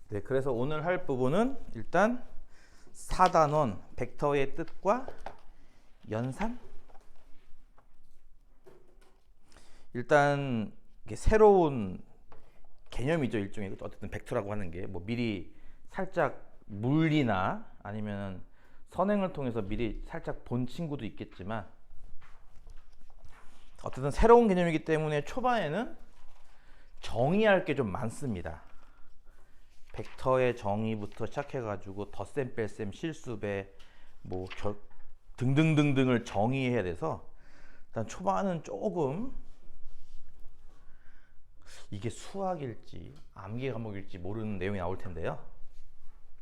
네, 그래서 오늘 할 부분은 일단 4단원 벡터의 뜻과 연산. 일단 이게 새로운 개념이죠. 일종의 어쨌든 벡터라고 하는 게 뭐 미리 살짝 물리나 아니면 선행을 통해서 미리 살짝 본 친구도 있겠지만 어쨌든 새로운 개념이기 때문에 초반에는 정의할 게 좀 많습니다. 벡터의 정의부터 시작해가지고 덧셈, 뺄셈, 실수배, 뭐 등등등등을 정의해야 돼서 일단 초반은 조금 이게 수학일지 암기 과목일지 모르는 내용이 나올 텐데요.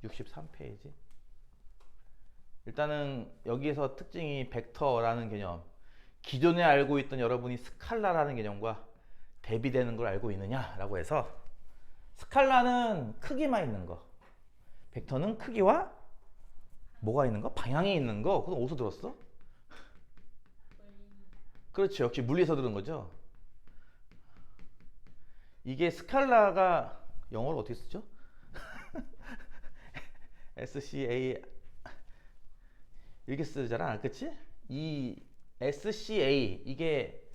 63페이지. 일단은 여기에서 특징이 벡터라는 개념, 기존에 알고 있던 여러분이 스칼라라는 개념과 대비되는 걸 알고 있느냐라고 해서 스칼라는 크기만 있는 거, 벡터는 크기와 뭐가 있는 거? 방향이 있는 거. 그건 어디서 들었어? 그렇죠. 역시 물리에서 들은 거죠. 이게 스칼라가 영어로 어떻게 쓰죠? SCA 이렇게 쓰잖아, 그치? 이 SCA 이게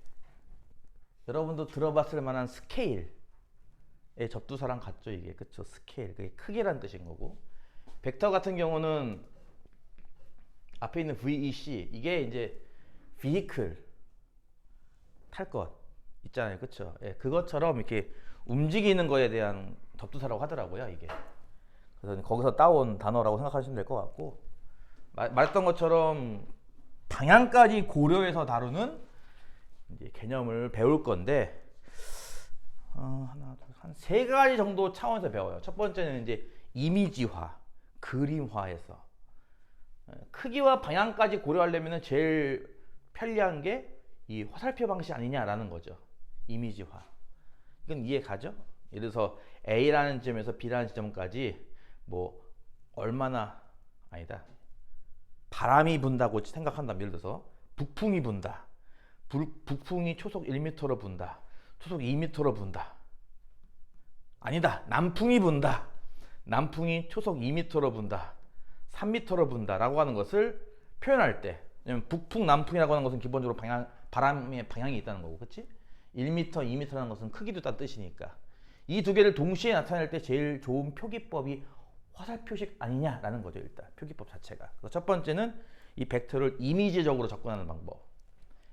여러분도 들어봤을 만한 스케일의 접두사랑 같죠, 이게. 그쵸? 스케일, 그게 크기란 뜻인 거고, 벡터 같은 경우는 앞에 있는 VEC 이게 이제 vehicle, 탈 것 있잖아요, 그쵸? 예, 그것처럼 이렇게 움직이는 거에 대한 접두사라고 하더라고요, 이게. 그래서 거기서 따온 단어라고 생각하시면 될 것 같고, 말했던 것처럼 방향까지 고려해서 다루는 이제 개념을 배울 건데, 하나, 둘, 한 세 가지 정도 차원에서 배워요. 첫 번째는 이제 이미지화, 그림화해서 크기와 방향까지 고려하려면 제일 편리한 게 이 화살표 방식 아니냐라는 거죠. 이미지화. 이건 이해 가죠? 예를 들어서 A라는 지점에서 B라는 지점까지 뭐 얼마나, 아니다, 바람이 분다고 생각한다면, 예를 들어서 북풍이 분다. 북풍이 초속 1m로 분다. 초속 2m로 분다. 아니다, 남풍이 분다. 남풍이 초속 2m로 분다. 3m로 분다 라고 하는 것을 표현할 때, 왜냐면 북풍, 남풍이라고 하는 것은 기본적으로 바람의 방향이 있다는 거고, 그치? 1m, 2m라는 것은 크기도 있다는 뜻이니까 이 두 개를 동시에 나타낼 때 제일 좋은 표기법이 화살표식 아니냐라는 거죠. 일단 표기법 자체가. 그래서 첫 번째는 이 벡터를 이미지적으로 접근하는 방법.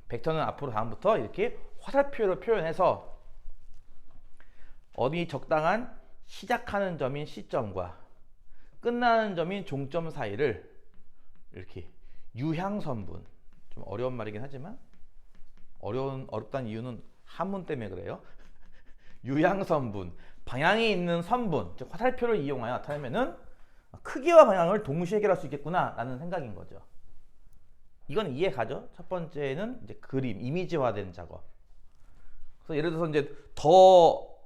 벡터는 앞으로 다음부터 이렇게 화살표로 표현해서 어디 적당한 시작하는 점인 C점과 끝나는 점인 종점 사이를 이렇게 유향선분, 좀 어려운 말이긴 하지만 어렵다는 이유는 한문 때문에 그래요. 유향선분, 방향이 있는 선분, 즉 화살표를 이용하여 나타내면은 크기와 방향을 동시에 해결할 수 있겠구나 라는 생각인 거죠. 이건 이해 가죠? 첫 번째는 이제 그림, 이미지화된 작업. 그래서 예를 들어서 이제 더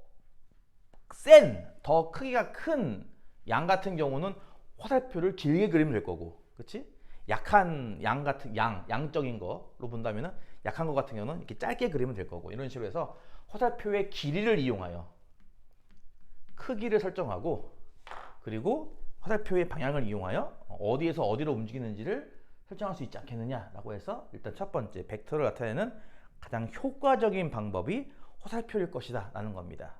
크기가 큰 양 같은 경우는 화살표를 길게 그리면 될 거고, 그치? 약한 양 같은 양적인 거로 본다면은 약한 거 같은 경우는 이렇게 짧게 그리면 될 거고, 이런 식으로 해서 화살표의 길이를 이용하여 크기를 설정하고, 그리고 화살표의 방향을 이용하여 어디에서 어디로 움직이는지를 설정할 수 있지 않겠느냐라고 해서 일단 첫 번째 벡터를 나타내는 가장 효과적인 방법이 화살표일 것이다 라는 겁니다.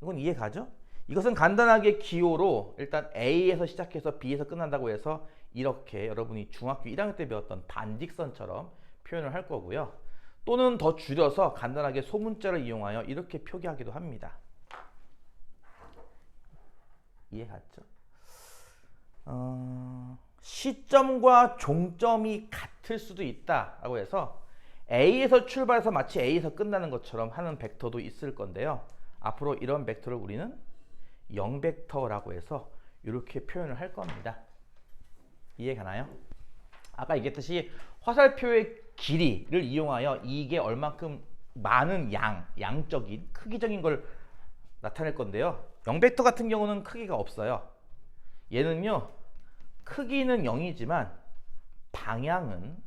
이건 이해 가죠? 이것은 간단하게 기호로 일단 A에서 시작해서 B에서 끝난다고 해서 이렇게 여러분이 중학교 1학년 때 배웠던 반직선처럼 표현을 할 거고요. 또는 더 줄여서 간단하게 소문자를 이용하여 이렇게 표기하기도 합니다. 이해 갔죠? 시점과 종점이 같을 수도 있다라고 해서 A에서 출발해서 마치 A에서 끝나는 것처럼 하는 벡터도 있을 건데요. 앞으로 이런 벡터를 우리는 0벡터라고 해서 이렇게 표현을 할 겁니다. 이해 가나요? 아까 얘기했듯이 화살표의 길이를 이용하여 이게 얼만큼 많은 양적인 크기적인 걸 나타낼 건데요. 0벡터 같은 경우는 크기가 없어요. 얘는요, 크기는 0이지만 방향은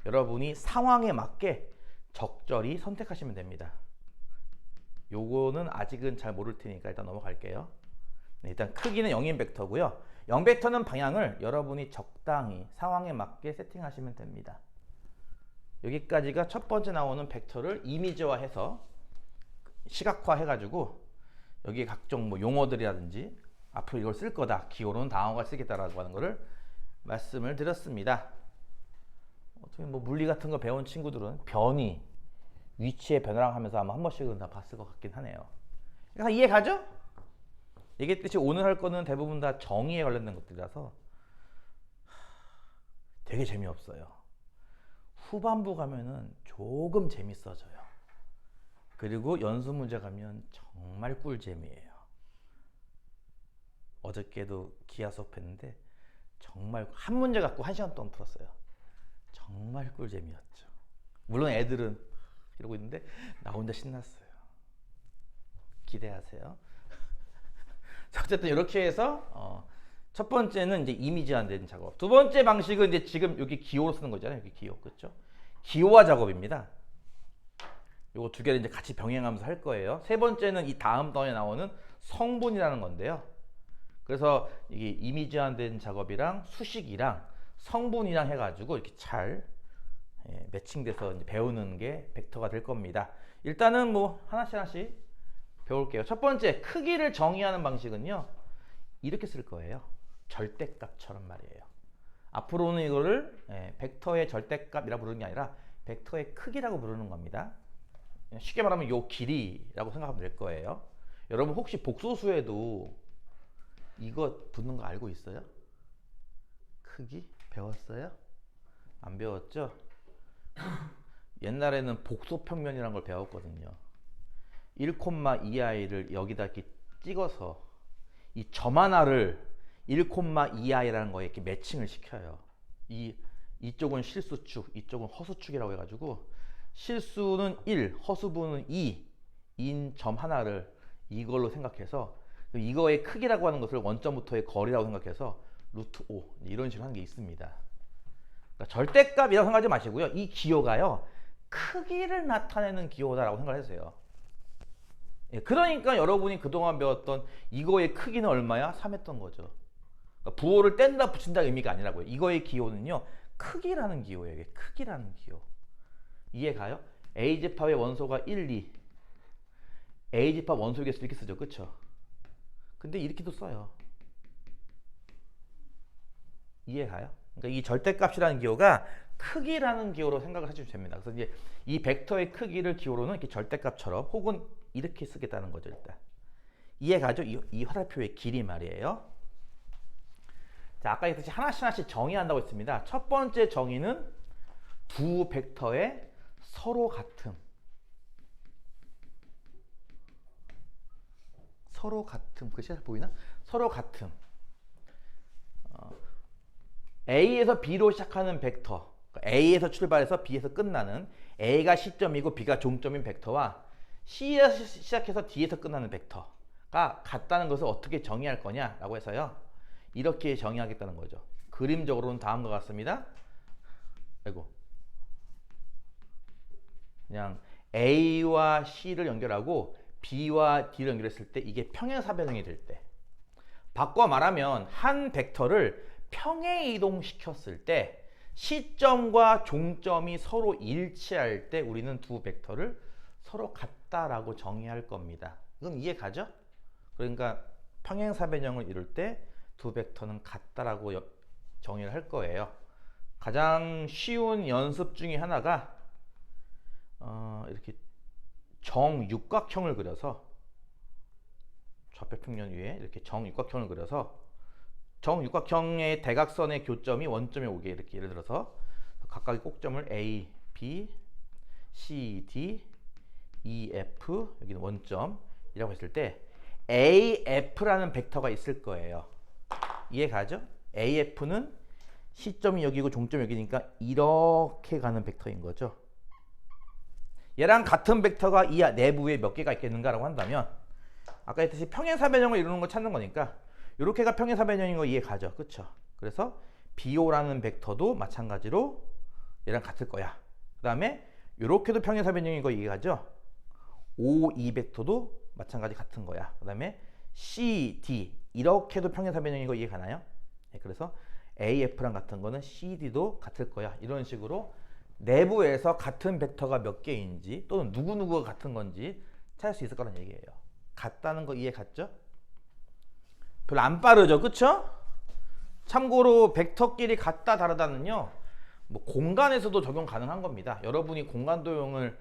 여러분이 상황에 맞게 적절히 선택하시면 됩니다. 요거는 아직은 잘 모를 테니까 일단 넘어갈게요. 네, 일단 크기는 0인 벡터고요. 0벡터는 방향을 여러분이 적당히 상황에 맞게 세팅하시면 됩니다. 여기까지가 첫 번째 나오는 벡터를 이미지화해서 시각화해가지고 여기에 각종 뭐 용어들이라든지 앞으로 이걸 쓸 거다, 기호로는 다음과 쓰겠다라고 하는 거를 말씀을 드렸습니다. 어떻게 뭐 물리 같은 거 배운 친구들은 변이, 위치의 변화랑 하면서 아마 한 번씩은 다 봤을 것 같긴 하네요. 그러니까 이해 가죠? 얘기했듯이 오늘 할 거는 대부분 다 정의에 관련된 것들이라서 되게 재미없어요. 후반부 가면은 조금 재밌어져요. 그리고 연수 문제 가면 정말 꿀잼이에요. 어저께도 기하 수업했는데 정말 한 문제 갖고 1시간 동안 풀었어요. 정말 꿀잼이었죠. 물론 애들은 이러고 있는데 나 혼자 신났어요. 기대하세요. 어쨌든 이렇게 해서 첫 번째는 이제 이미지화된 작업. 두 번째 방식은 이제 지금 여기 기호로 쓰는 거잖아요. 여기 기호, 그렇죠? 기호화 작업입니다. 요거 두 개를 이제 같이 병행하면서 할 거예요. 세 번째는 이 다음 던에 나오는 성분이라는 건데요. 그래서 이게 이미지화된 작업이랑 수식이랑 성분이랑 해가지고 이렇게 잘 매칭돼서 이제 배우는 게 벡터가 될 겁니다. 일단은 뭐 하나씩 배울게요. 첫 번째, 크기를 정의하는 방식은요, 이렇게 쓸 거예요. 절대값처럼 말이에요. 앞으로는 이거를 벡터의 절대값이라고 부르는 게 아니라 벡터의 크기라고 부르는 겁니다. 쉽게 말하면 요 길이라고 생각하면 될 거예요. 여러분 혹시 복소수에도 이거 붙는 거 알고 있어요? 크기? 배웠어요? 안 배웠죠? 옛날에는 복소평면이라는 걸 배웠거든요. 1,2i를 여기다 이렇게 찍어서 이 점 하나를 1,2i라는 거에 이렇게 매칭을 시켜요. 이쪽은 실수축, 이쪽은 허수축이라고 해가지고 실수는 1, 허수분은 2인 점 하나를 이걸로 생각해서 이거의 크기라고 하는 것을 원점부터의 거리라고 생각해서 루트 5 이런 식으로 하는 게 있습니다. 그러니까 절대값이라고 생각하지 마시고요. 이 기호가요, 크기를 나타내는 기호다라고 생각을 해주세요. 그러니까 여러분이 그동안 배웠던 이거의 크기는 얼마야? 3 했던 거죠. 그러니까 부호를 뗀다 붙인다 의미가 아니라고요. 이거의 기호는요, 크기라는 기호예요. 이게 크기라는 기호. 이해가요? A집합의 원소가 1, 2. A집합 원소에서 이렇게 쓰죠. 그쵸? 근데 이렇게도 써요. 이해가요? 그러니까 이 절대값이라는 기호가 크기라는 기호로 생각을 해주시면 됩니다. 그래서 이제 이 벡터의 크기를 기호로는 이렇게 절대값처럼 혹은 이렇게 쓰겠다는 거죠. 일단 이해가죠? 이 화살표의 길이 말이에요. 자, 아까 했듯이 하나씩 정의한다고 했습니다. 첫 번째 정의는 두 벡터의 서로 같음. 글씨 잘 보이나? 서로 같음. A에서 B로 시작하는 벡터, A에서 출발해서 B에서 끝나는, A가 시점이고 B가 종점인 벡터와 C에서 시작해서 D에서 끝나는 벡터가 같다는 것을 어떻게 정의할 거냐라고 해서요, 이렇게 정의하겠다는 거죠. 그림적으로는 다음과 같습니다. 그냥 A와 C를 연결하고 B와 D를 연결했을 때 이게 평행사변형이 될 때, 바꿔 말하면 한 벡터를 평행 이동시켰을 때 시점과 종점이 서로 일치할 때 우리는 두 벡터를 서로 같다라고 정의할 겁니다. 이건 이해가죠? 그러니까 평행사변형을 이룰 때 두 벡터는 같다라고 정의를 할 거예요. 가장 쉬운 연습 중에 하나가 이렇게 정육각형을 그려서 좌표평면 위에 이렇게 정육각형을 그려서 정육각형의 대각선의 교점이 원점에 오게, 이렇게 예를 들어서 각각의 꼭점을 A, B, C, D, E, F, 여기는 원점이라고 했을 때 AF라는 벡터가 있을 거예요. 이해가죠? AF는 시점이 여기고 종점이 여기니까 이렇게 가는 벡터인 거죠. 얘랑 같은 벡터가 이 내부에 몇 개가 있겠는가라고 한다면, 아까 했듯이 평행사변형을 이루는 거 찾는 거니까 이렇게가 평행사변형인 거 이해가죠? 그쵸? 그래서 BO라는 벡터도 마찬가지로 얘랑 같을 거야. 그 다음에 이렇게도 평행사변형인 거 이해가죠? OE 벡터도 마찬가지 같은 거야. 그 다음에 CD, 이렇게도 평행사 변형인 거 이해 가나요? 네, 그래서 AF랑 같은 거는 CD도 같을 거야. 이런 식으로 내부에서 같은 벡터가 몇 개인지 또는 누구누구가 같은 건지 찾을 수 있을 거란 얘기예요. 같다는 거 이해 갔죠? 별로 안 빠르죠, 그쵸? 참고로 벡터끼리 같다 다르다는요, 뭐 공간에서도 적용 가능한 겁니다. 여러분이 공간 도형을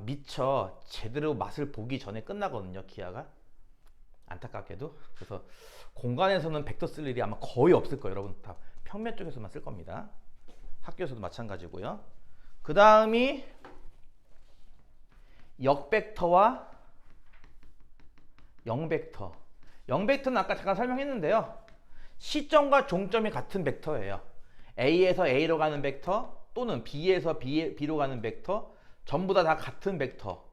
미처 제대로 맛을 보기 전에 끝나거든요, 기하가. 안타깝게도. 그래서 공간에서는 벡터 쓸 일이 아마 거의 없을 거예요. 여러분 다 평면 쪽에서만 쓸 겁니다. 학교에서도 마찬가지고요. 그 다음이 역벡터와 영벡터. 영벡터는 아까 잠깐 설명했는데요. 시점과 종점이 같은 벡터예요. A에서 A로 가는 벡터 또는 B에서 B로 가는 벡터 전부 다 같은 벡터.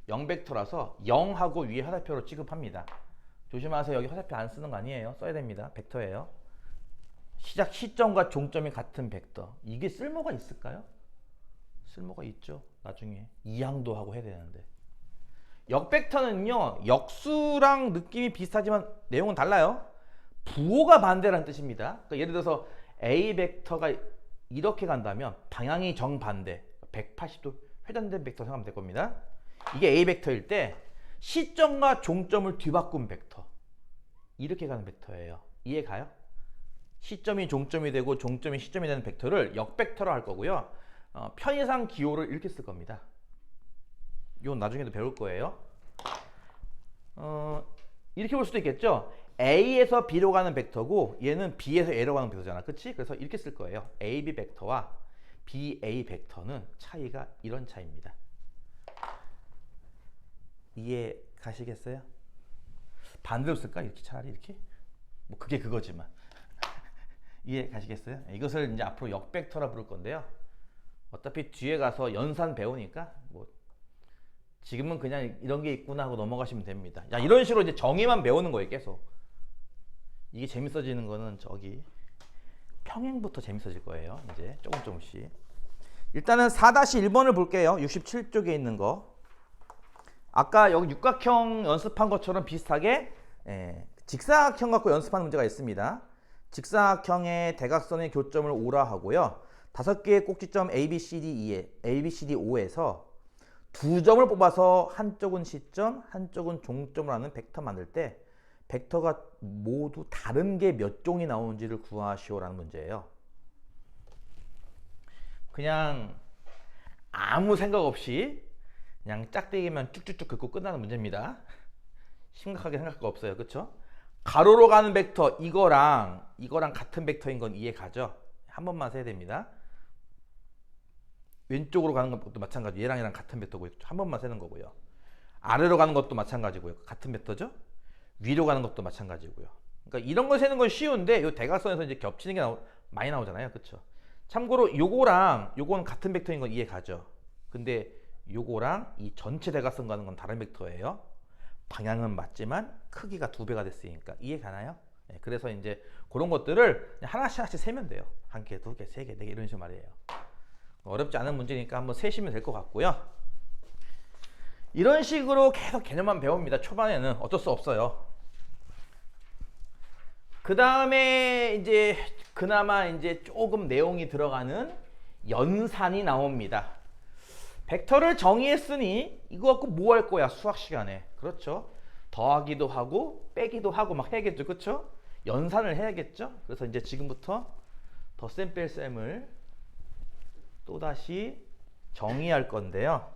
영벡터라서 0하고 위에 화살표로 취급합니다. 조심하세요. 여기 화살표 안 쓰는 거 아니에요. 써야 됩니다. 벡터예요. 시작 시점과 종점이 같은 벡터. 이게 쓸모가 있을까요? 쓸모가 있죠. 나중에 이항도 하고 해야 되는데. 역벡터는요, 역수랑 느낌이 비슷하지만 내용은 달라요. 부호가 반대라는 뜻입니다. 그러니까 예를 들어서 A 벡터가 이렇게 간다면 방향이 정반대 180도 회전된 벡터 생각하면 될 겁니다. 이게 A 벡터일 때 시점과 종점을 뒤바꾼 벡터, 이렇게 가는 벡터예요. 이해 가요? 시점이 종점이 되고 종점이 시점이 되는 벡터를 역벡터로 할 거고요. 편의상 기호를 이렇게 쓸 겁니다. 이건 나중에도 배울 거예요. 이렇게 볼 수도 있겠죠. A에서 B로 가는 벡터고 얘는 B에서 A로 가는 벡터잖아. 그치? 그래서 이렇게 쓸 거예요. AB 벡터와 BA 벡터는 차이가 이런 차이입니다. 이해 가시겠어요? 반대로 쓸까? 이렇게 차라리 이렇게? 뭐 그게 그거지만. 이해 가시겠어요? 이것을 이제 앞으로 역벡터라 부를 건데요. 어차피 뒤에 가서 연산 배우니까 뭐 지금은 그냥 이런 게 있구나 하고 넘어가시면 됩니다. 야, 이런 식으로 이제 정의만 배우는 거예요, 계속. 이게 재밌어지는 거는 저기 평행부터 재밌어질 거예요. 이제 조금씩. 일단은 4-1번을 볼게요. 67쪽에 있는 거. 아까 여기 육각형 연습한 것처럼 비슷하게 직사각형 갖고 연습하는 문제가 있습니다. 직사각형의 대각선의 교점을 O라 하고요. 5개의 꼭지점 ABCD5에서 두 점을 뽑아서 한쪽은 시점, 한쪽은 종점을 하는 벡터 만들 때 벡터가 모두 다른 게 몇 종이 나오는지를 구하시오라는 문제예요. 그냥 아무 생각 없이 그냥 짝대기만 쭉쭉쭉 긋고 끝나는 문제입니다. 심각하게 생각할 거 없어요. 그쵸? 가로로 가는 벡터 이거랑 같은 벡터인 건 이해 가죠? 한 번만 세야 됩니다. 왼쪽으로 가는 것도 마찬가지. 얘랑 같은 벡터고 한 번만 세는 거고요. 아래로 가는 것도 마찬가지고요. 같은 벡터죠? 위로 가는 것도 마찬가지고요. 그러니까 이런 거 세는 건 쉬운데 이 대각선에서 이제 겹치는 게 많이 나오잖아요. 그쵸? 참고로 요거랑 요건 같은 벡터인 건 이해 가죠? 근데 요거랑 이 전체 대각선 가는 건 다른 벡터예요. 방향은 맞지만 크기가 2배가 됐으니까 이해 가나요? 네, 그래서 이제 그런 것들을 하나씩 세면 돼요. 1개, 2개, 3개, 4개 이런 식으로 말이에요. 어렵지 않은 문제니까 한번 세시면 될 것 같고요. 이런 식으로 계속 개념만 배웁니다. 초반에는 어쩔 수 없어요. 그 다음에 이제 그나마 이제 조금 내용이 들어가는 연산이 나옵니다. 벡터를 정의했으니 이거 갖고 뭐 할 거야? 수학 시간에. 그렇죠? 더하기도 하고 빼기도 하고 막 해야겠죠. 그렇죠? 연산을 해야겠죠? 그래서 이제 지금부터 덧셈 뺄셈을 또다시 정의할 건데요.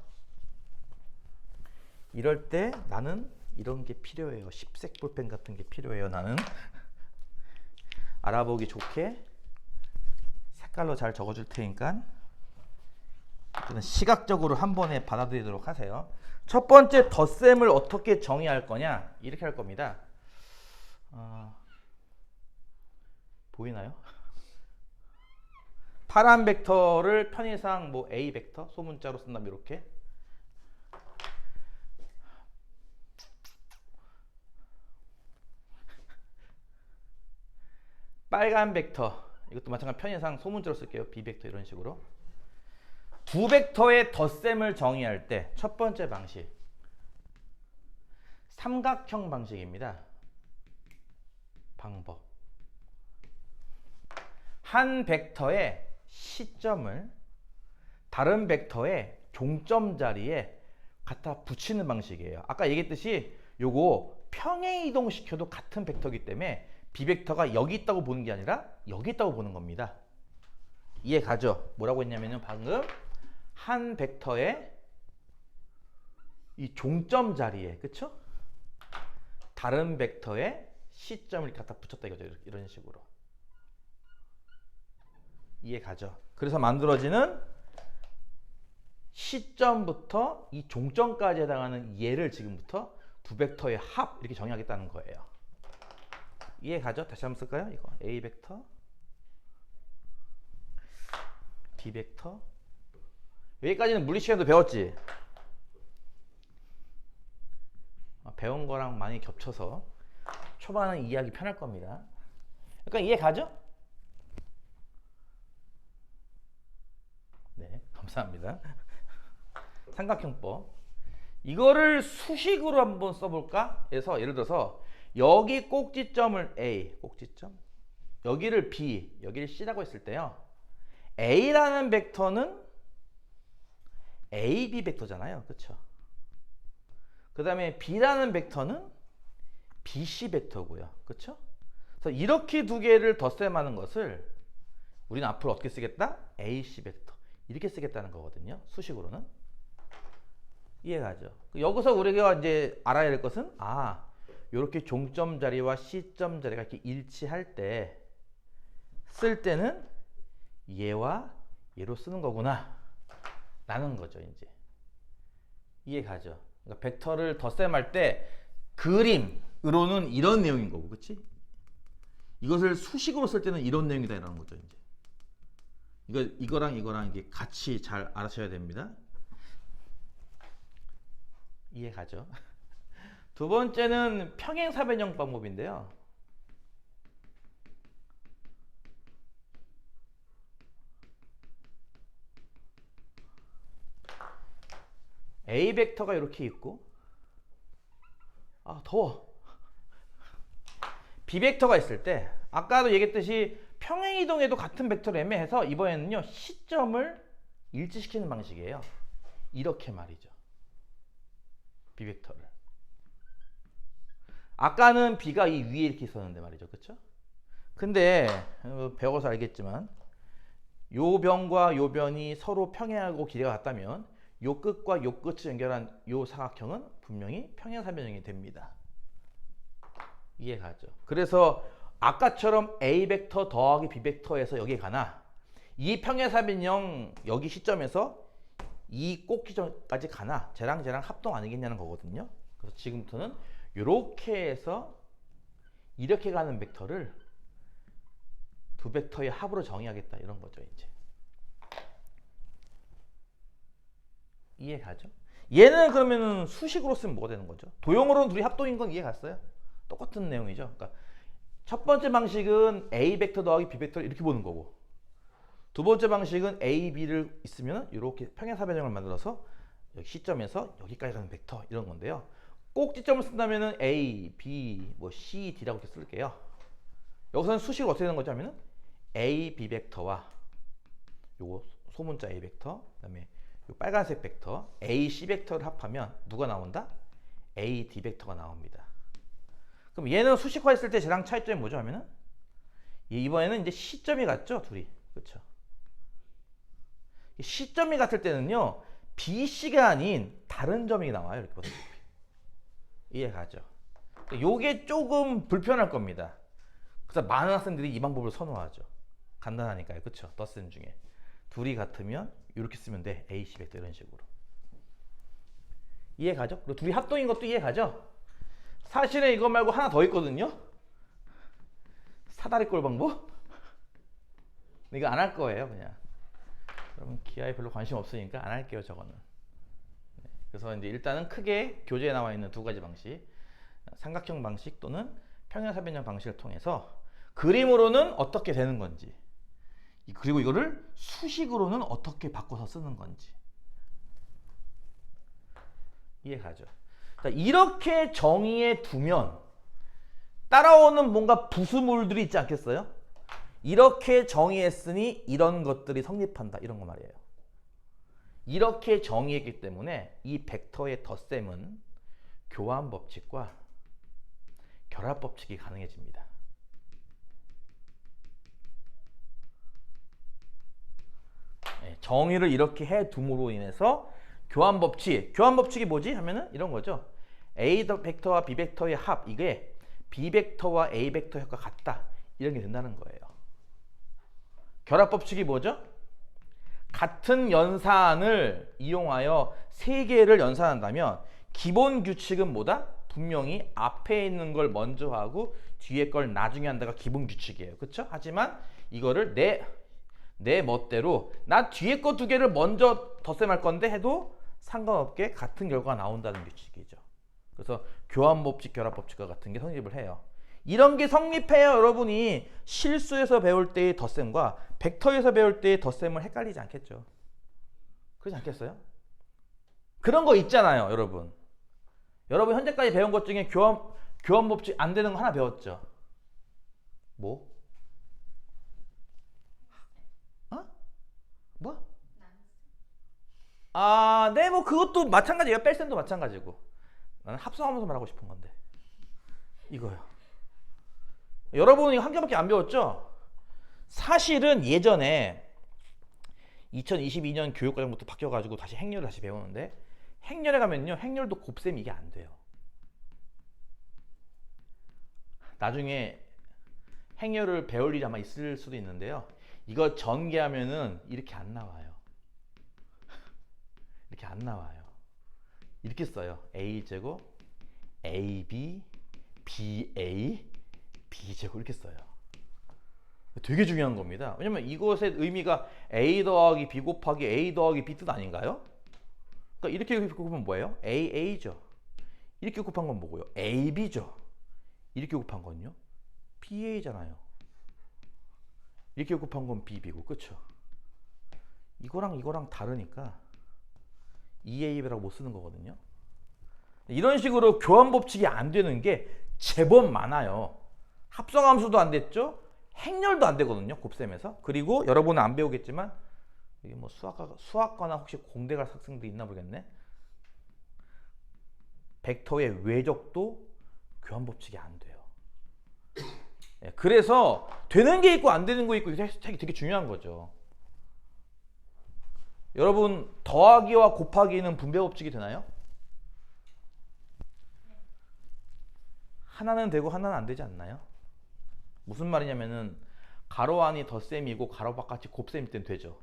이럴 때 나는 이런 게 필요해요. 10색 볼펜 같은 게 필요해요. 나는 알아보기 좋게 색깔로 잘 적어줄 테니까 시각적으로 한 번에 받아들이도록 하세요. 첫 번째 덧셈을 어떻게 정의할 거냐? 이렇게 할 겁니다. 보이나요? 파란 벡터를 편의상 뭐 A 벡터 소문자로 쓴다면 이렇게 빨간 벡터 이것도 마찬가지로 편의상 소문자로 쓸게요. B 벡터 이런 식으로 두 벡터의 덧셈을 정의할 때 첫 번째 방식 삼각형 방식입니다. 방법. 한 벡터의 시점을 다른 벡터의 종점 자리에 갖다 붙이는 방식이에요. 아까 얘기했듯이 요거 평행 이동시켜도 같은 벡터이기 때문에 B벡터가 여기 있다고 보는 게 아니라 여기 있다고 보는 겁니다. 이해 가죠? 뭐라고 했냐면요, 방금 한 벡터의 이 종점 자리에, 그쵸? 다른 벡터의 시점을 갖다 붙였다 이거죠. 이런 식으로. 이해 가죠? 그래서 만들어지는 시점부터 이 종점까지 해당하는 얘를 지금부터 두 벡터의 합 이렇게 정의하겠다는 거예요. 이해 가죠? 다시 한번 쓸까요? 이거 A 벡터, D 벡터. 여기까지는 물리 시간도 배웠지? 배운 거랑 많이 겹쳐서 초반은 이해하기 편할 겁니다. 그러니까 이해 가죠? 네, 감사합니다. 삼각형법. 이거를 수식으로 한번 써볼까? 그래서 예를 들어서 여기 꼭지점을 A, 꼭지점, 여기를 B, 여기를 C라고 했을 때요. A라는 벡터는 AB 벡터잖아요. 그쵸? 그 다음에 B라는 벡터는 BC 벡터고요. 그쵸? 그래서 이렇게 두 개를 덧셈하는 것을 우리는 앞으로 어떻게 쓰겠다? AC 벡터. 이렇게 쓰겠다는 거거든요. 수식으로는. 이해가죠? 여기서 우리가 이제 알아야 될 것은 이렇게 종점 자리와 시점 자리가 이렇게 일치할 때 쓸 때는 얘와 얘로 쓰는 거구나 라는 거죠. 이제 이해가죠? 그러니까 벡터를 덧셈할 때 그림으로는 이런 내용인 거고, 그치? 이것을 수식으로 쓸 때는 이런 내용이다 이라는 거죠. 이제 이거랑 이게 같이 잘 알아셔야 됩니다. 이해가죠? 두 번째는 평행사변형 방법인데요. A 벡터가 이렇게 있고, 더워. B 벡터가 있을 때 아까도 얘기했듯이 평행이동에도 같은 벡터를 애매해서 이번에는요 시점을 일치시키는 방식이에요. 이렇게 말이죠. B 벡터를. 아까는 B가 이 위에 이렇게 있었는데 말이죠. 그쵸? 근데 배워서 알겠지만 요 변과 요 변이 서로 평행하고 길이가 같다면 요 끝과 요 끝을 연결한 요 사각형은 분명히 평행사변형이 됩니다. 이해가죠? 그래서 아까처럼 A 벡터 더하기 B 벡터에서 여기에 가나 이 평행사변형 여기 시점에서 이 꼭지점까지 가나 쟤랑 합동 아니겠냐는 거거든요. 그래서 지금부터는 이렇게 해서 이렇게 가는 벡터를 두 벡터의 합으로 정의하겠다 이런 거죠. 이제 이해가죠? 얘는 그러면은 수식으로 쓰면 뭐가 되는 거죠? 도형으로는 둘이 합동인 건 이해 갔어요? 똑같은 내용이죠. 그러니까 첫 번째 방식은 A 벡터 더하기 B 벡터를 이렇게 보는 거고, 두 번째 방식은 A, B를 있으면 이렇게 평행사변형을 만들어서 여기 시점에서 여기까지 가는 벡터 이런 건데요. 꼭지점을 쓴다면은 A, B, C, D라고 이렇게 쓸게요. 여기서는 수식을 어떻게 되는 거죠? 하면은 A, B 벡터와 요거 소문자 A 벡터, 그다음에 요 빨간색 벡터 A, C 벡터를 합하면 누가 나온다? A, D 벡터가 나옵니다. 그럼 얘는 수식화했을 때 쟤랑 차이점이 뭐죠? 하면은 이번에는 이제 시점이 같죠? 둘이. 그렇죠? 시점이 같을 때는요. BC가 아닌 다른 점이 나와요. 이렇게 보시면 이해가죠? 요게 조금 불편할 겁니다. 그래서 많은 학생들이 이 방법을 선호하죠. 간단하니까요. 그렇죠? 덧셈 중에 둘이 같으면 이렇게 쓰면 돼. AC 벡터 이런 식으로. 이해가죠? 그리고 둘이 합동인 것도 이해가죠? 사실은 이거 말고 하나 더 있거든요. 사다리꼴 방법? 이거 안 할 거예요, 그냥. 여러분 기하에 별로 관심 없으니까 안 할게요, 저거는. 그래서 이제 일단은 크게 교재에 나와 있는 두 가지 방식, 삼각형 방식 또는 평행사변형 방식을 통해서 그림으로는 어떻게 되는 건지, 그리고 이거를 수식으로는 어떻게 바꿔서 쓰는 건지 이해가죠? 자, 이렇게 정의해 두면 따라오는 뭔가 부수물들이 있지 않겠어요? 이렇게 정의했으니 이런 것들이 성립한다. 이런 거 말이에요. 이렇게 정의했기 때문에 이 벡터의 덧셈은 교환 법칙과 결합 법칙이 가능해집니다. 정의를 이렇게 해둠으로 인해서 교환 법칙이 뭐지? 하면은 이런 거죠. A 벡터와 B 벡터의 합, 이게 B 벡터와 A 벡터 효과 같다. 이런 게 된다는 거예요. 결합 법칙이 뭐죠? 같은 연산을 이용하여 세 개를 연산한다면 기본 규칙은 뭐다? 분명히 앞에 있는 걸 먼저 하고 뒤에 걸 나중에 한다가 기본 규칙이에요. 그렇죠? 하지만 이거를 내 멋대로 나 뒤에 거 두 개를 먼저 덧셈할 건데 해도 상관없게 같은 결과가 나온다는 규칙이죠. 그래서 교환 법칙, 결합 법칙과 같은 게 성립을 해요. 이런 게 성립해야 여러분이 실수에서 배울 때의 덧셈과 벡터에서 배울 때의 덧셈을 헷갈리지 않겠죠. 그렇지 않겠어요? 그런 거 있잖아요, 여러분. 여러분 현재까지 배운 것 중에 교환 법칙 안 되는 거 하나 배웠죠? 뭐? 뭐? 네, 뭐 그것도 마찬가지예요. 뺄셈도 마찬가지고. 나는 합성하면서 말하고 싶은 건데. 이거요. 여러분이 한 개밖에 안 배웠죠? 사실은 예전에 2022년 교육과정부터 바뀌어가지고 다시 행렬을 다시 배우는데 행렬에 가면요, 행렬도 곱셈이 이게 안 돼요. 나중에 행렬을 배울 일이 아마 있을 수도 있는데요. 이거 전개하면은 이렇게 안 나와요. 이렇게 안 나와요. 이렇게 써요. A제곱, AB, BA, B제곱 이렇게 써요. 되게 중요한 겁니다. 왜냐면 이것의 의미가 A 더하기 B 곱하기 A 더하기 B 뜻 아닌가요? 그러니까 이렇게 곱하면 뭐예요? AA죠. 이렇게 곱한 건 뭐고요? AB죠. 이렇게 곱한 건요? BA잖아요. 이렇게 곱한 건 BB고, 그쵸? 이거랑 다르니까 EAB라고 못 쓰는 거거든요. 이런 식으로 교환 법칙이 안 되는 게 제법 많아요. 합성함수도 안 됐죠? 행렬도 안 되거든요, 곱셈에서. 그리고 여러분은 안 배우겠지만 이게 뭐 수학과나 혹시 공대 갈 학생도 있나 모르겠네. 벡터의 외적도 교환 법칙이 안 돼요. 그래서 되는 게 있고 안 되는 거 있고 이게 되게 중요한 거죠. 여러분 더하기와 곱하기는 분배 법칙이 되나요? 하나는 되고 하나는 안 되지 않나요? 무슨 말이냐면은 가로 안이 덧셈이고 가로 바깥이 곱셈일 땐 되죠.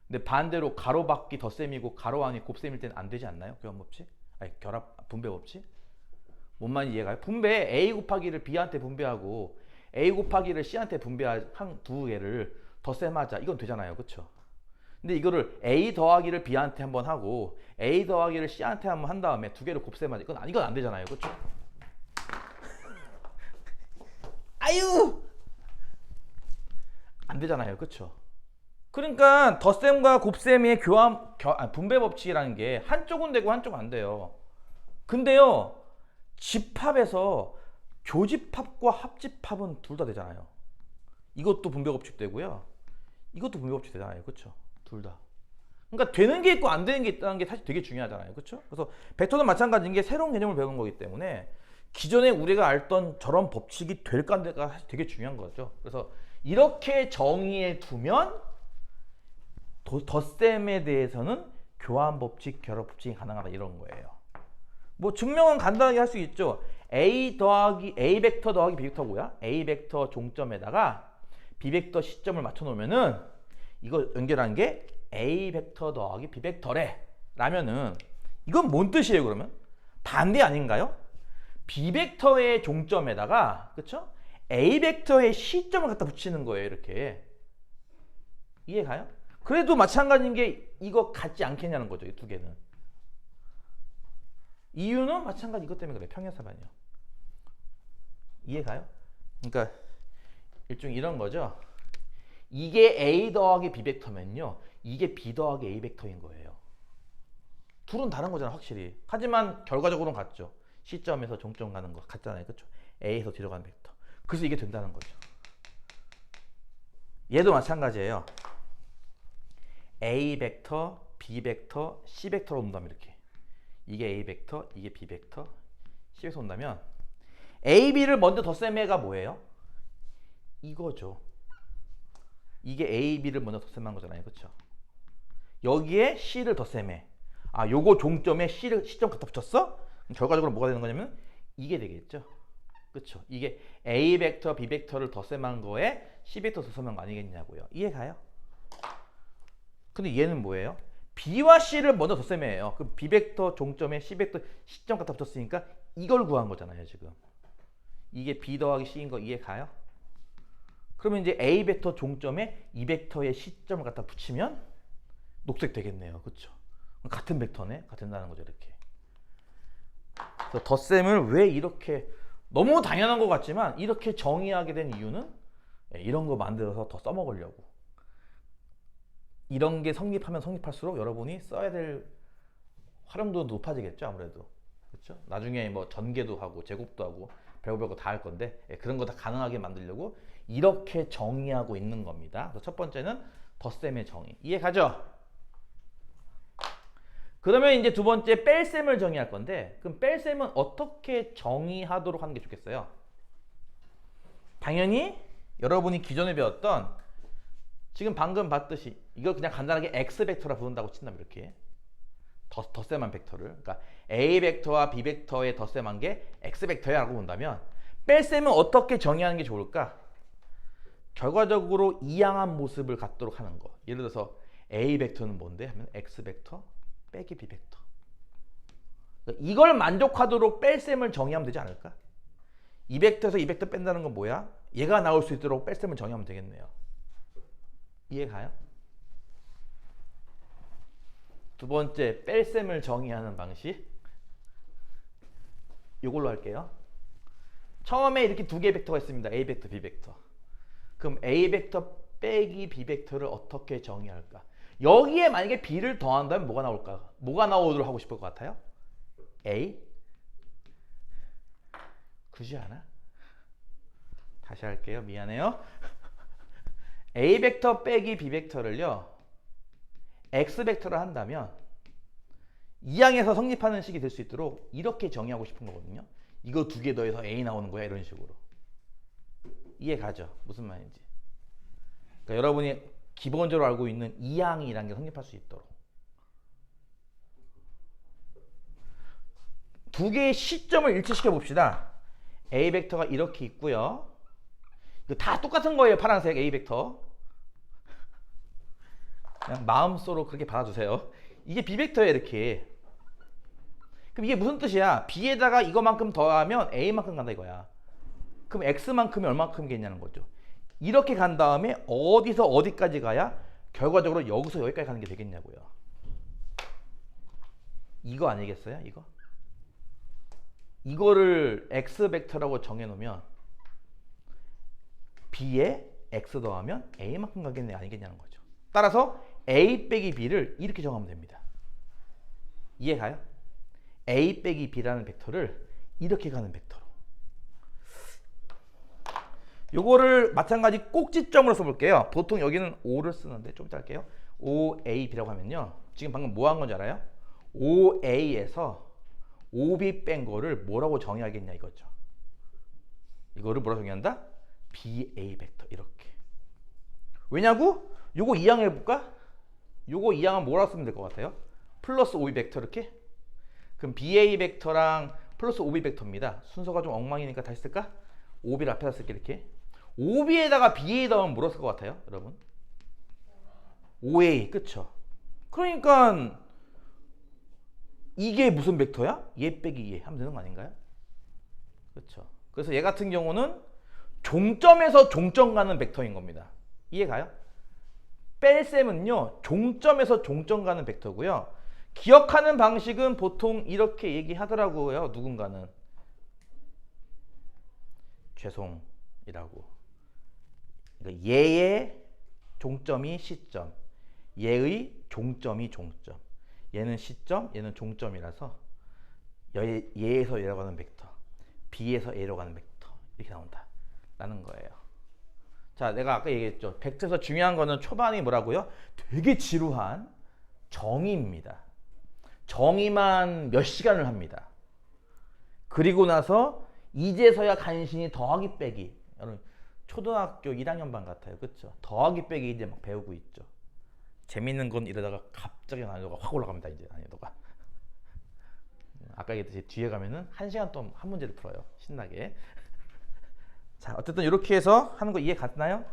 근데 반대로 가로 밖이 덧셈이고 가로 안이 곱셈일 땐 안 되지 않나요? 교환 법칙? 아니 결합 분배 법칙? 뭔 말인지 이해가요? 분배 A 곱하기를 B한테 분배하고 A 곱하기를 C한테 분배한 두 개를 덧셈하자. 이건 되잖아요. 그쵸? 근데 이거를 A 더하기를 B한테 한번 하고 A 더하기를 C한테 한번 한 다음에 두 개를 곱셈하자. 이건 안 되잖아요. 그쵸? 아유! 안 되잖아요. 그쵸? 그러니까 덧셈과 곱셈의 분배 법칙이라는 게 한쪽은 되고 한쪽은 안 돼요. 근데요. 집합에서 교집합과 합집합은 둘 다 되잖아요. 이것도 분배 법칙 되고요. 이것도 분배 법칙 되잖아요. 그렇죠? 둘 다. 그러니까 되는 게 있고 안 되는 게 있다는 게 사실 되게 중요하잖아요. 그렇죠? 그래서 벡터는 마찬가지인 게 새로운 개념을 배우는 거기 때문에 기존에 우리가 알던 저런 법칙이 될까 안 될까 사실 되게 중요한 거죠. 그래서 이렇게 정의해 두면 덧셈에 대해서는 교환 법칙, 결합 법칙이 가능하다 이런 거예요. 뭐 증명은 간단하게 할 수 있죠. A 벡터 더하기 B 벡터 뭐야? A 벡터 종점에다가 B 벡터 시점을 맞춰 놓으면은 이거 연결한 게 A 벡터 더하기 B 벡터래 라면은 이건 뭔 뜻이에요? 그러면 반대 아닌가요? B 벡터의 종점에다가 그쵸? A 벡터의 시점을 갖다 붙이는 거예요. 이렇게 이해가요? 그래도 마찬가지인 게 이거 같지 않겠냐는 거죠. 이 두 개는. 이유는 마찬가지 이것 때문에 그래. 평행사반이요. 이해가요? 그러니까 일종의 이런 거죠. 이게 A 더하기 B 벡터면요. 이게 B 더하기 A 벡터인 거예요. 둘은 다른 거잖아 확실히. 하지만 결과적으로는 같죠. 시점에서 종점 가는 거 같잖아요. 그렇죠? A에서 D로 가는 벡터. 그래서 이게 된다는 거죠. 얘도 마찬가지예요. A 벡터, B 벡터, C 벡터로 온다면 이렇게. 이게 A 벡터, 이게 B 벡터, C 벡터 온다면 A, B를 먼저 덧셈해가 뭐예요? 이거죠. 이게 A, B를 먼저 덧셈한 거잖아요. 그렇죠? 여기에 C를 덧셈해. 아, 요거 종점에 C를 시점 갖다 붙였어? 결과적으로 뭐가 되는 거냐면 이게 되겠죠. 그렇죠? 이게 A 벡터, B 벡터를 덧셈한 거에 C 벡터 덧셈한 거 아니겠냐고요. 이해가요? 근데 얘는 뭐예요? B와 C를 먼저 덧셈해요. 그럼 B 벡터 종점에 C 벡터 시점 갖다 붙였으니까 이걸 구한 거잖아요, 지금. 이게 B 더하기 C인 거 이해가요? 그러면 이제 A 벡터 종점에 이 벡터의 시점을 갖다 붙이면 녹색 되겠네요. 그렇죠? 같은 벡터네. 같은다는 거죠, 이렇게. 그래서 덧셈을 왜 이렇게 너무 당연한 것 같지만 이렇게 정의하게 된 이유는 이런 거 만들어서 더 써먹으려고. 이런 게 성립하면 성립할수록 여러분이 써야 될 활용도도 높아지겠죠, 아무래도. 그렇죠? 나중에 뭐 전개도 하고 제곱도 하고 별거 다 할 건데 그런 거 다 가능하게 만들려고 이렇게 정의하고 있는 겁니다. 그래서 첫 번째는 덧셈의 정의. 이해 가죠? 그러면 이제 두 번째 뺄셈을 정의할 건데, 그럼 뺄셈은 어떻게 정의하도록 하는 게 좋겠어요? 당연히 여러분이 기존에 배웠던 지금 방금 봤듯이 이걸 그냥 간단하게 X 벡터라 부른다고 친다면 이렇게 덧셈한 벡터를, 그러니까 A 벡터와 B 벡터의 덧셈한 게 X 벡터야 라고 본다면 뺄셈은 어떻게 정의하는 게 좋을까? 결과적으로 이양한 모습을 갖도록 하는 거. 예를 들어서 A 벡터는 뭔데? 하면 X 벡터 빼기 B 벡터. 그러니까 이걸 만족하도록 뺄셈을 정의하면 되지 않을까? 이 벡터에서 이 벡터 뺀다는 건 뭐야? 얘가 나올 수 있도록 뺄셈을 정의하면 되겠네요. 이해가요? 두 번째 뺄셈을 정의하는 방식, 이걸로 할게요. 처음에 이렇게 두 개의 벡터가 있습니다. A 벡터, B 벡터. 그럼 A 벡터 빼기 B 벡터를 어떻게 정의할까? 여기에 만약에 B를 더한다면 뭐가 나올까? 뭐가 나오도록 하고 싶을 것 같아요? A? 굳이 않아? 다시 할게요. 미안해요. A 벡터 빼기 B 벡터를요, X 벡터를 한다면 이항에서 성립하는 식이 될 수 있도록 이렇게 정의하고 싶은 거거든요. 이거 두 개 더해서 A 나오는 거야, 이런 식으로. 이해 가죠? 무슨 말인지. 그러니까 여러분이 기본적으로 알고 있는 이항이라는 게 성립할 수 있도록. 두 개의 시점을 일치시켜 봅시다. A 벡터가 이렇게 있고요. 이거 다 똑같은 거예요. 파란색 A 벡터. 그냥 마음속으로 그렇게 받아주세요. 이게 B 벡터예요, 이렇게. 그럼 이게 무슨 뜻이야? B에다가 이거만큼 더하면 A만큼 간다 이거야. 그럼 X만큼이 얼마큼이겠냐는 거죠. 이렇게 간 다음에 어디서 어디까지 가야 결과적으로 여기서 여기까지 가는 게 되겠냐고요. 이거 아니겠어요? 이거? 이거를 X 벡터라고 정해놓으면 B에 X 더하면 A만큼 가겠네, 아니겠냐는 거죠. 따라서 A 빼기 B를 이렇게 정하면 됩니다. 이해가요? A 빼기 B라는 벡터를 이렇게 가는 벡터로. 요거를 마찬가지 꼭지점으로 써볼게요. 보통 여기는 O를 쓰는데 좀 이따 할게요. OAB라고 하면요, 지금 방금 뭐 한 건지 알아요? OA에서 OB 뺀 거를 뭐라고 정의하겠냐 이거죠. 이거를 뭐라고 정의한다? BA 벡터, 이렇게. 왜냐고? 요거 이항을 해볼까? 요거 이항은 뭐라고 쓰면 될 것 같아요? 플러스 OB 벡터, 이렇게. 그럼 BA 벡터랑 플러스 OB 벡터입니다. 순서가 좀 엉망이니까 다시 쓸까? OB를 앞에다 쓸게, 이렇게. OB에다가 BA 더하면 뭐라고 쓸 것 같아요, 여러분? OA, 그쵸? 그러니까 이게 무슨 벡터야? 얘 빼기 얘 하면 되는 거 아닌가요? 그렇죠. 그래서 얘 같은 경우는 종점에서 종점 가는 벡터인 겁니다. 이해가요? 뺄셈은요, 종점에서 종점 가는 벡터고요. 기억하는 방식은 보통 이렇게 얘기하더라고요. 누군가는 죄송이라고. 그러니까 얘의 종점이 시점, 얘의 종점이 종점. 얘는 시점, 얘는 종점이라서 얘에서 얘로 가는 벡터, B에서 A로 가는 벡터, 이렇게 나온다 라는 거예요. 자, 내가 아까 얘기했죠. 벡터에서 중요한 거는 초반이 뭐라고요? 되게 지루한 정의입니다. 정의만 몇 시간을 합니다. 그리고 나서 이제서야 간신히 더하기 빼기. 여러분 초등학교 1학년반 같아요. 그렇죠? 더하기 빼기 이제 막 배우고 있죠. 재밌는 건 이러다가 갑자기 난이도가 확 올라갑니다. 이제 난이도가. 아까 얘기했듯이 뒤에 가면은 1시간 동안 한 문제를 풀어요. 신나게. 자, 어쨌든 이렇게 해서 하는 거 이해 갔나요?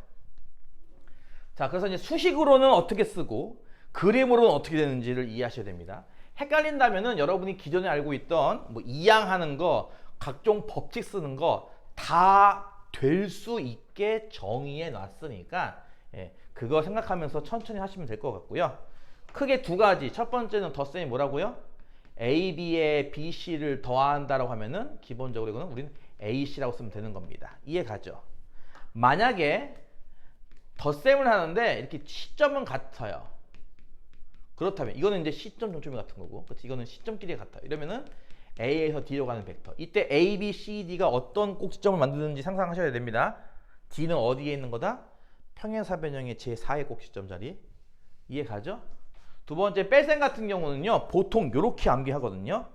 자, 그래서 이제 수식으로는 어떻게 쓰고 그림으로는 어떻게 되는지를 이해하셔야 됩니다. 헷갈린다면은 여러분이 기존에 알고 있던 뭐 이항하는 거, 각종 법칙 쓰는 거 다 될 수 있게 정의해 놨으니까 그거 생각하면서 천천히 하시면 될 것 같고요. 크게 두 가지. 첫 번째는 덧셈이 뭐라고요? A, B에 B, C를 더한다라고 하면은 기본적으로 이거는 우리는 A, C라고 쓰면 되는 겁니다. 이해 가죠? 만약에 덧셈을 하는데 이렇게 시점은 같아요. 그렇다면 이거는 이제 시점 종점이 같은 거고, 그렇지? 이거는 시점끼리 같아. 이러면은 A에서 D로 가는 벡터. 이때 A, B, C, D가 어떤 꼭지점을 만드는지 상상하셔야 됩니다. D는 어디에 있는 거다? 평행사변형의 제4의 꼭지점 자리. 이해 가죠? 두 번째 뺄셈 같은 경우는요, 보통 이렇게 암기하거든요.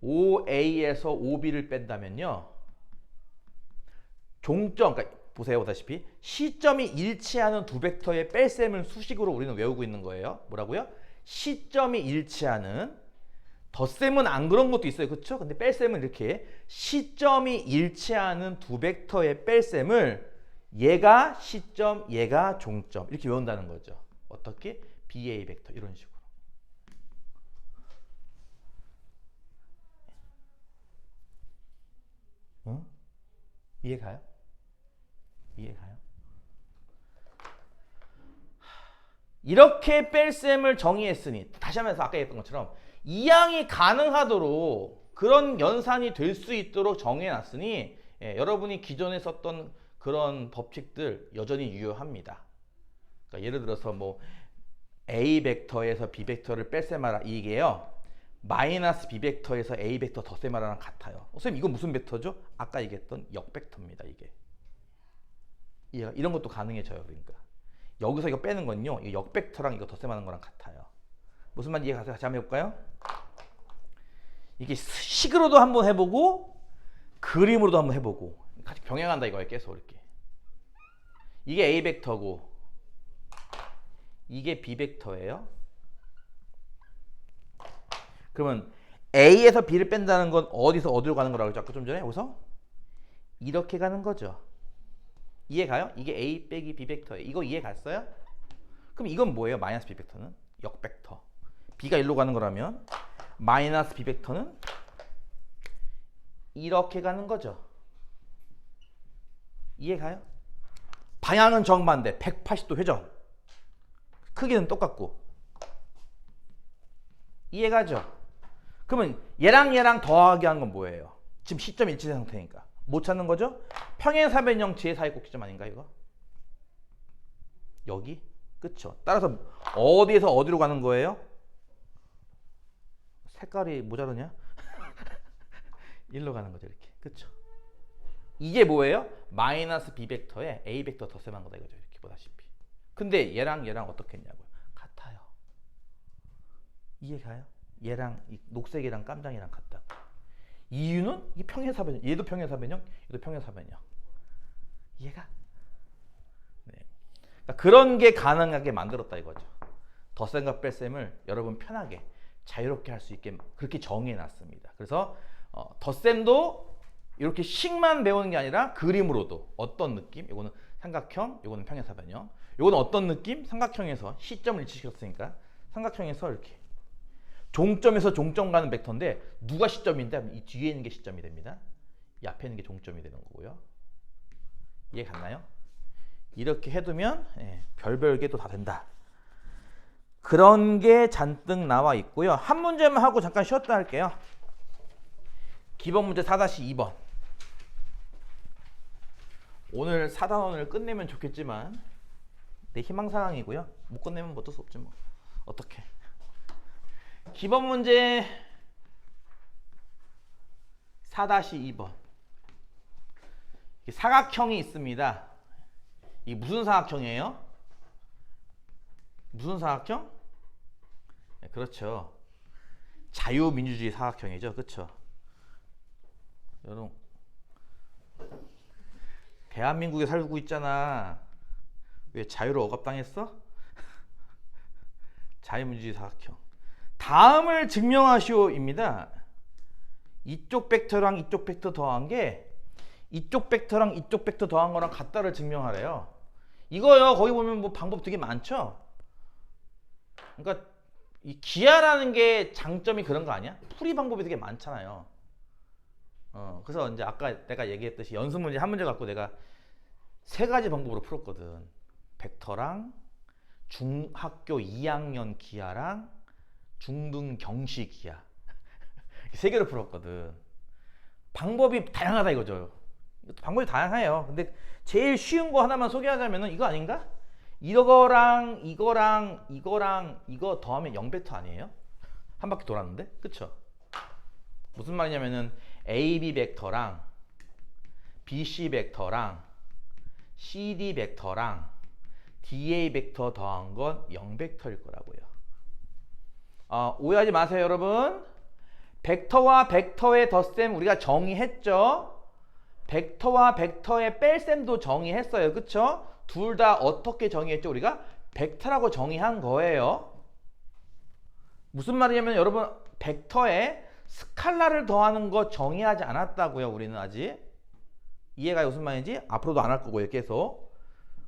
OA에서 OB를 뺀다면요, 종점, 그러니까 보세요, 보다시피 시점이 일치하는 두 벡터의 뺄셈을 수식으로 우리는 외우고 있는 거예요. 뭐라고요? 시점이 일치하는. 덧셈은 안 그런 것도 있어요, 그렇죠? 근데 뺄셈은 이렇게 시점이 일치하는 두 벡터의 뺄셈을 얘가 시점, 얘가 종점 이렇게 외운다는 거죠. 어떻게? BA 벡터 이런 식으로. 응? 이해 가요? 이해 가요? 이렇게 뺄셈을 정의했으니 다시 하면서 아까 얘기했던 것처럼 이항이 가능하도록 그런 연산이 될 수 있도록 정해놨으니 여러분이 기존에 썼던 그런 법칙들 여전히 유효합니다. 그러니까 예를 들어서 뭐 A 벡터에서 B 벡터를 뺄셈하라 이게요, 마이너스 B 벡터에서 A 벡터 덧셈하라랑 같아요. 선생님 이거 무슨 벡터죠? 아까 얘기했던 역벡터입니다. 이게 이런 것도 가능해져요. 그러니까 여기서 이거 빼는 건요, 이 역벡터랑 이거 덧셈하는 거랑 같아요. 무슨 말인지 이해 가세요? 같이 한번 해볼까요? 이게 식으로도 한번 해보고 그림으로도 한번 해보고 같이 병행한다 이거예요. 계속 이렇게. 이게 A 벡터고 이게 B 벡터예요. 그러면 A에서 B를 뺀다는 건 어디서 어디로 가는 거라고 했죠? 아까 좀 전에 여기서 이렇게 가는 거죠. 이해 가요? 이게 A 빼기 B 벡터예요. 이거 이해 갔어요? 그럼 이건 뭐예요? 마이너스 B 벡터는 역벡터. B가 일로 가는 거라면 마이너스 B 벡터는 이렇게 가는 거죠. 이해 가요? 방향은 정반대 180도 회전. 크기는 똑같고. 이해 가죠? 그러면 얘랑 얘랑 더하기 한 건 뭐예요? 지금 시점 일치된 상태니까 못 찾는 거죠? 평행사변형 제4의 꼭지점 아닌가 이거? 여기? 그쵸? 따라서 어디에서 어디로 가는 거예요? 색깔이 모자르냐? 일로 가는 거죠 이렇게. 그쵸? 이게 뭐예요? 마이너스 B 벡터에 A 벡터 덧셈한 거다 이거죠. 이렇게 보다시피. 근데 얘랑 얘랑 어떻게 했냐고요? 같아요. 이해 가요? 얘랑 이 녹색이랑 깜장이랑 같다고. 이유는 이 평행사변형, 얘도 평행사변형, 얘도 평행사변형. 이해가? 네. 그러니까 그런 게 가능하게 만들었다 이거죠. 덧셈과 뺄셈을 여러분 편하게 자유롭게 할 수 있게 그렇게 정해놨습니다. 그래서 덧셈도 이렇게 식만 배우는 게 아니라 그림으로도 어떤 느낌? 이거는 삼각형, 이거는 평행사변형. 이거는 어떤 느낌? 삼각형에서 시점을 일치시켰으니까 삼각형에서 이렇게 종점에서 종점 가는 벡터인데 누가 시점인데 이 뒤에 있는 게 시점이 됩니다. 이 앞에 있는 게 종점이 되는 거고요. 이해 갔나요? 이렇게 해두면 별별 게 또 다 된다. 그런 게 잔뜩 나와 있고요. 한 문제만 하고 잠깐 쉬었다 할게요. 기본 문제 4-2번. 오늘 4단원을 끝내면 좋겠지만 내 희망사항이고요. 못 끝내면 어쩔 수 없지 뭐. 어떻게? 기본 문제 4-2번. 사각형이 있습니다. 이 무슨 사각형이에요? 무슨 사각형? 네, 그렇죠. 자유민주주의 사각형이죠. 그렇죠. 여러분 대한민국에 살고 있잖아. 왜 자유를 억압당했어? 자유민주주의 사각형. 다음을 증명하시오입니다. 이쪽 벡터랑 이쪽 벡터 더한 게 이쪽 벡터랑 이쪽 벡터 더한 거랑 같다를 증명하래요. 이거요. 거기 보면 뭐 방법 되게 많죠. 그러니까 이 기하라는 게 장점이 그런 거 아니야? 풀이 방법이 되게 많잖아요. 그래서 이제 아까 내가 얘기했듯이 연습 문제 한 문제 갖고 내가 3가지 방법으로 풀었거든. 벡터랑 중학교 2학년 기하랑 중등 경시 기하 3개로 풀었거든. 방법이 다양하다 이거죠. 방법이 다양해요. 근데 제일 쉬운 거 하나만 소개하자면은 이거 아닌가? 이거랑 이거랑 이거랑 이거 더하면 0벡터 아니에요? 한 바퀴 돌았는데? 그쵸? 무슨 말이냐면은 AB 벡터랑 BC 벡터랑 CD 벡터랑 DA 벡터 더한 건 0벡터일 거라고요. 오해하지 마세요, 여러분. 벡터와 벡터의 덧셈 우리가 정의했죠? 벡터와 벡터의 뺄셈도 정의했어요. 그쵸? 둘 다 어떻게 정의했죠? 우리가 벡터라고 정의한 거예요. 무슨 말이냐면 여러분 벡터에 스칼라를 더하는 거 정의하지 않았다고요. 우리는 아직. 이해가 무슨 말인지? 앞으로도 안 할 거고요. 계속.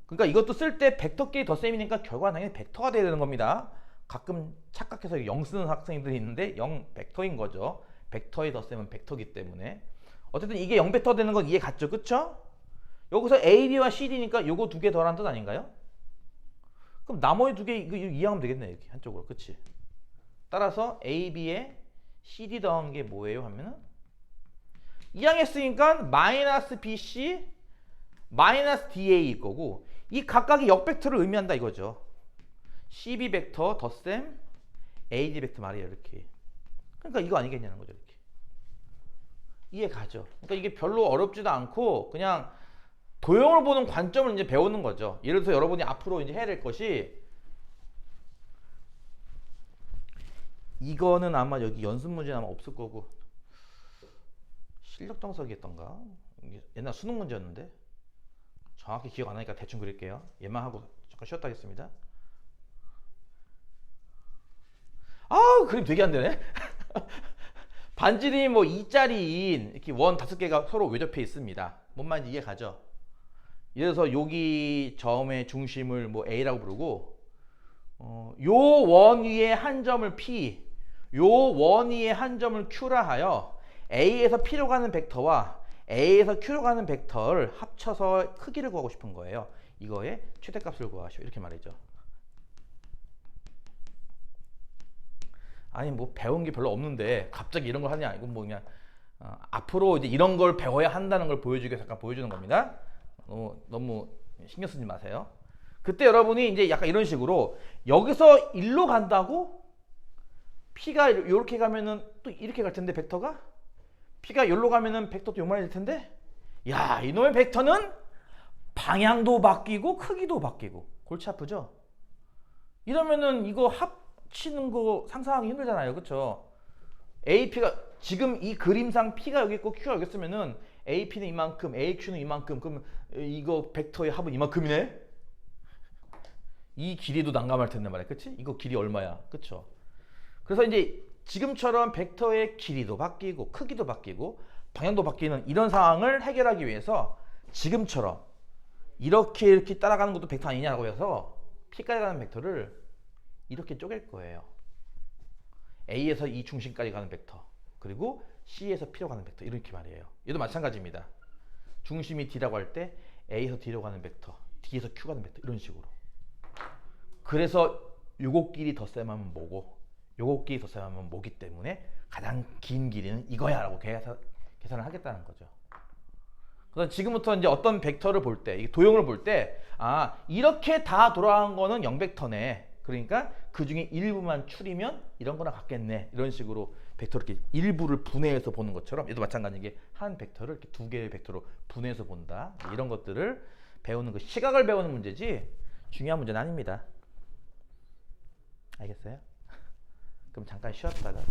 그러니까 이것도 쓸 때 벡터끼리 덧셈이니까 결과는 당연히 벡터가 돼야 되는 겁니다. 가끔 착각해서 0 쓰는 학생들이 있는데 0 벡터인 거죠. 벡터의 덧셈은 벡터기 때문에. 어쨌든 이게 0벡터 되는 건 이해 갔죠? 그쵸? 여기서 A, B와 CD니까 요거 2개 더라는 뜻 아닌가요? 그럼 나머지 2개 이거 이해하면 되겠네. 이렇게 한쪽으로. 그치? 따라서 A, B에 CD 더한 게 뭐예요? 하면은 이항했으니까 마이너스 BC 마이너스 DA일 거고 이 각각의 역벡터를 의미한다 이거죠. CB 벡터 덧셈 AD 벡터 말이에요. 이렇게. 그러니까 이거 아니겠냐는 거죠. 이렇게. 이해 가죠? 그러니까 이게 별로 어렵지도 않고 그냥 도형을 보는 관점을 이제 배우는 거죠. 예를 들어서 여러분이 앞으로 이제 해야 될 것이 이거는 아마 여기 연습 문제는 아마 없을 거고 실력 정석이었던가? 옛날 수능 문제였는데 정확히 기억 안 나니까 대충 그릴게요. 얘만 하고 잠깐 쉬었다 하겠습니다. 그림 되게 안 되네. 반지름이 뭐 2짜리인 이렇게 원 5개가 서로 외접해 있습니다. 뭔 말인지 이해 가죠? 예를 들어서 여기 점의 중심을 뭐 A라고 부르고 요 원 위에 한 점을 P, 요 원 위에 한 점을 Q라 하여 A에서 P로 가는 벡터와 A에서 Q로 가는 벡터를 합쳐서 크기를 구하고 싶은 거예요. 이거의 최대값을 구하시오. 이렇게 말이죠. 아니 뭐 배운 게 별로 없는데 갑자기 이런 걸 하냐? 이건 뭐 그냥 앞으로 이제 이런 걸 배워야 한다는 걸 보여주기 위해서 잠깐 보여주는 겁니다. 너무 신경 쓰지 마세요. 그때 여러분이 이제 약간 이런 식으로 여기서 일로 간다고 P가 이렇게 가면은 또 이렇게 갈 텐데 벡터가 P가 여기로 가면은 벡터도 요만해질 텐데 야 이놈의 벡터는 방향도 바뀌고 크기도 바뀌고 골치 아프죠? 이러면은 이거 합치는 거 상상하기 힘들잖아요. 그쵸? AP가 지금 이 그림상 P가 여기 있고 Q가 여기 있으면은 AP는 이만큼, AQ는 이만큼 그럼 이거 벡터의 합은 이만큼이네? 이 길이도 난감할 텐데 말이야. 그치? 이거 길이 얼마야? 그쵸? 그래서 이제 지금처럼 벡터의 길이도 바뀌고 크기도 바뀌고 방향도 바뀌는 이런 상황을 해결하기 위해서 지금처럼 이렇게 따라가는 것도 벡터 아니냐고 해서 P까지 가는 벡터를 이렇게 쪼갤 거예요. A에서 이 중심까지 가는 벡터 그리고 C에서 P로 가는 벡터 이렇게 말이에요. 얘도 마찬가지입니다. 중심이 D라고 할 때 A에서 D로 가는 벡터 D에서 Q 가는 벡터 이런 식으로. 그래서 요거끼리 덧셈하면 뭐고 요거끼리 덧셈하면 뭐기 때문에 가장 긴 길이는 이거야 라고 계산을 하겠다는 거죠. 그래서 지금부터 이제 어떤 벡터를 볼 때 도형을 볼 때 이렇게 다 돌아간 거는 0벡터네. 그러니까 그 중에 일부만 추리면 이런 거랑 같겠네. 이런 식으로 벡터를 이렇게 일부를 분해해서 보는 것처럼 얘도 마찬가지게 한 벡터를 이렇게 두 개의 벡터로 분해해서 본다. 이런 것들을 배우는 그 시각을 배우는 문제지 중요한 문제는 아닙니다. 알겠어요? 그럼 잠깐 쉬었다가